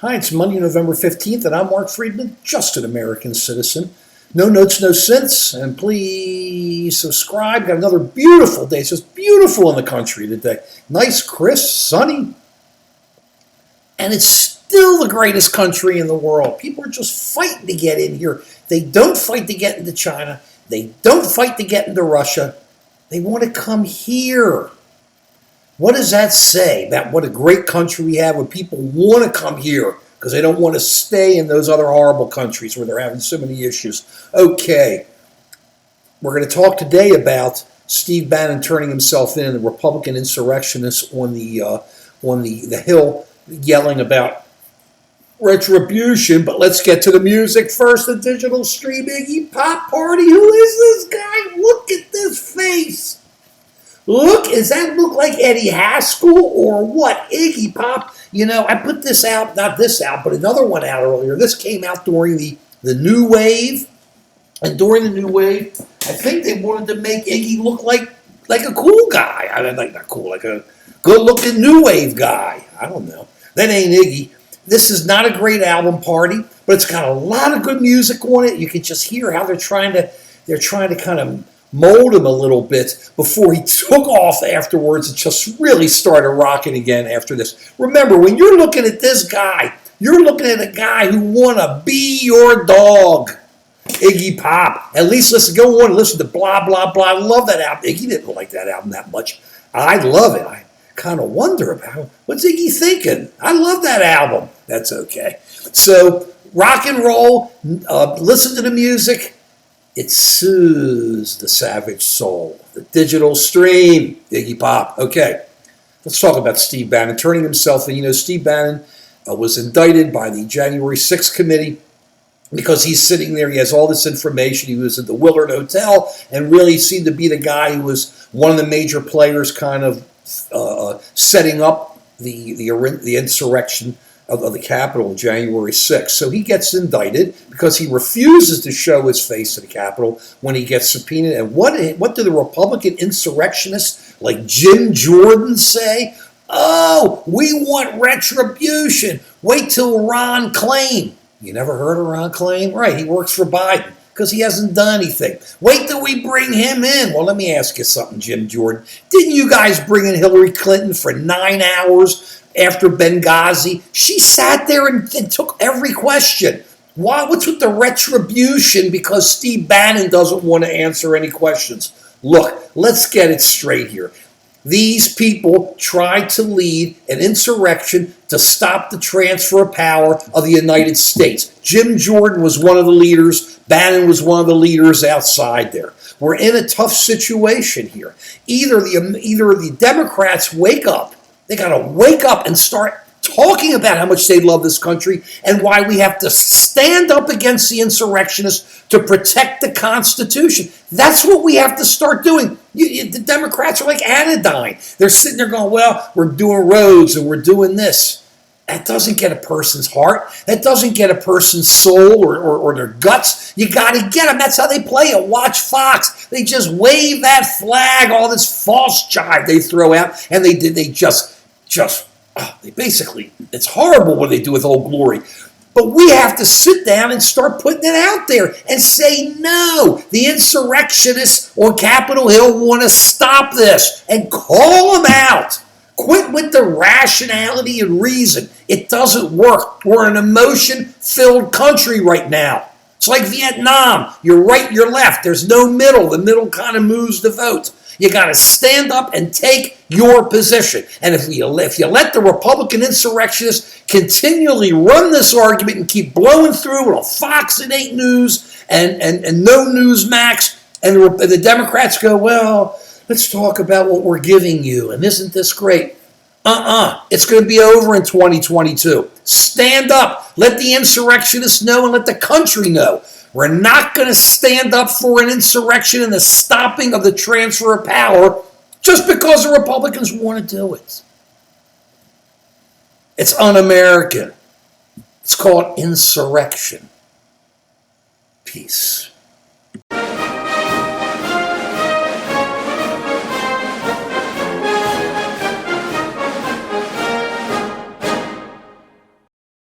Hi, it's Monday, November 15th, and I'm Mark Friedman, just an American citizen. No notes, no sense, and please subscribe. Got another beautiful day. It's just beautiful in the country today. Nice, crisp, sunny, and it's still the greatest country in the world. People are just fighting to get in here. They don't fight to get into China. They don't fight to get into Russia. They want to come here. What does that say about what a great country we have when people want to come here because they don't want to stay in those other horrible countries where they're having so many issues? Okay, we're going to talk today about Steve Bannon turning himself in, the Republican insurrectionists on the Hill yelling about retribution. But let's get to the music first. The digital stream Iggy Pop party. Who is this guy? Look at this face. Look, does that look like Eddie Haskell or what? Iggy Pop. You know, I put this out, not this out, but another one out earlier. This came out during the New Wave. And during the New Wave, I think they wanted to make Iggy look like a cool guy. I mean, like not cool, like a good-looking New Wave guy. I don't know. That ain't Iggy. This is not a great album party, but it's got a lot of good music on it. You can just hear how they're trying to kind of mold him a little bit before he took off afterwards and just really started rocking again after this. Remember, when you're looking at this guy, you're looking at a guy who wanna be your dog. Iggy Pop. At least go on and listen to Blah, Blah, Blah. I love that album. Iggy didn't like that album that much. I love it. I kind of wonder about what's Iggy thinking. I love that album. That's okay. So, rock and roll, listen to the music. It soothes the savage soul. The digital stream, Iggy Pop. Okay, let's talk about Steve Bannon turning himself in. You know, Steve Bannon was indicted by the January 6th committee because he's sitting there. He has all this information. He was at the Willard Hotel and really seemed to be the guy who was one of the major players kind of setting up the insurrection of the Capitol on January 6th. So he gets indicted because he refuses to show his face at the Capitol when he gets subpoenaed. And what do the Republican insurrectionists like Jim Jordan say? Oh, we want retribution. Wait till Ron Klain. You never heard of Ron Klain? Right, he works for Biden because he hasn't done anything. Wait till we bring him in. Well, let me ask you something, Jim Jordan. Didn't you guys bring in Hillary Clinton for 9 hours after Benghazi? She sat there and took every question. Why? What's with the retribution? Because Steve Bannon doesn't want to answer any questions. Look, let's get it straight here. These people tried to lead an insurrection to stop the transfer of power of the United States. Jim Jordan was one of the leaders. Bannon was one of the leaders outside there. We're in a tough situation here. Either the Democrats wake up. They got to wake up and start talking about how much they love this country and why we have to stand up against the insurrectionists to protect the Constitution. That's what we have to start doing. The Democrats are like anodyne. They're sitting there going, well, we're doing roads and we're doing this. That doesn't get a person's heart. That doesn't get a person's soul or their guts. You got to get them. That's how they play it. Watch Fox. They just wave that flag, all this false jive they throw out, and they basically, it's horrible what they do with Old Glory. But we have to sit down and start putting it out there and say, no, the insurrectionists on Capitol Hill want to stop this and call them out. Quit with the rationality and reason. It doesn't work. We're an emotion-filled country right now. It's like Vietnam. You're right, you're left. There's no middle. The middle kind of moves the vote. You got to stand up and take your position. And if you let the Republican insurrectionists continually run this argument and keep blowing through it on Fox and 8 News and no Newsmax, and the Democrats go, well, let's talk about what we're giving you, and isn't this great? It's going to be over in 2022. Stand up. Let the insurrectionists know and let the country know. We're not going to stand up for an insurrection and the stopping of the transfer of power just because the Republicans want to do it. It's un-American. It's called insurrection. Peace.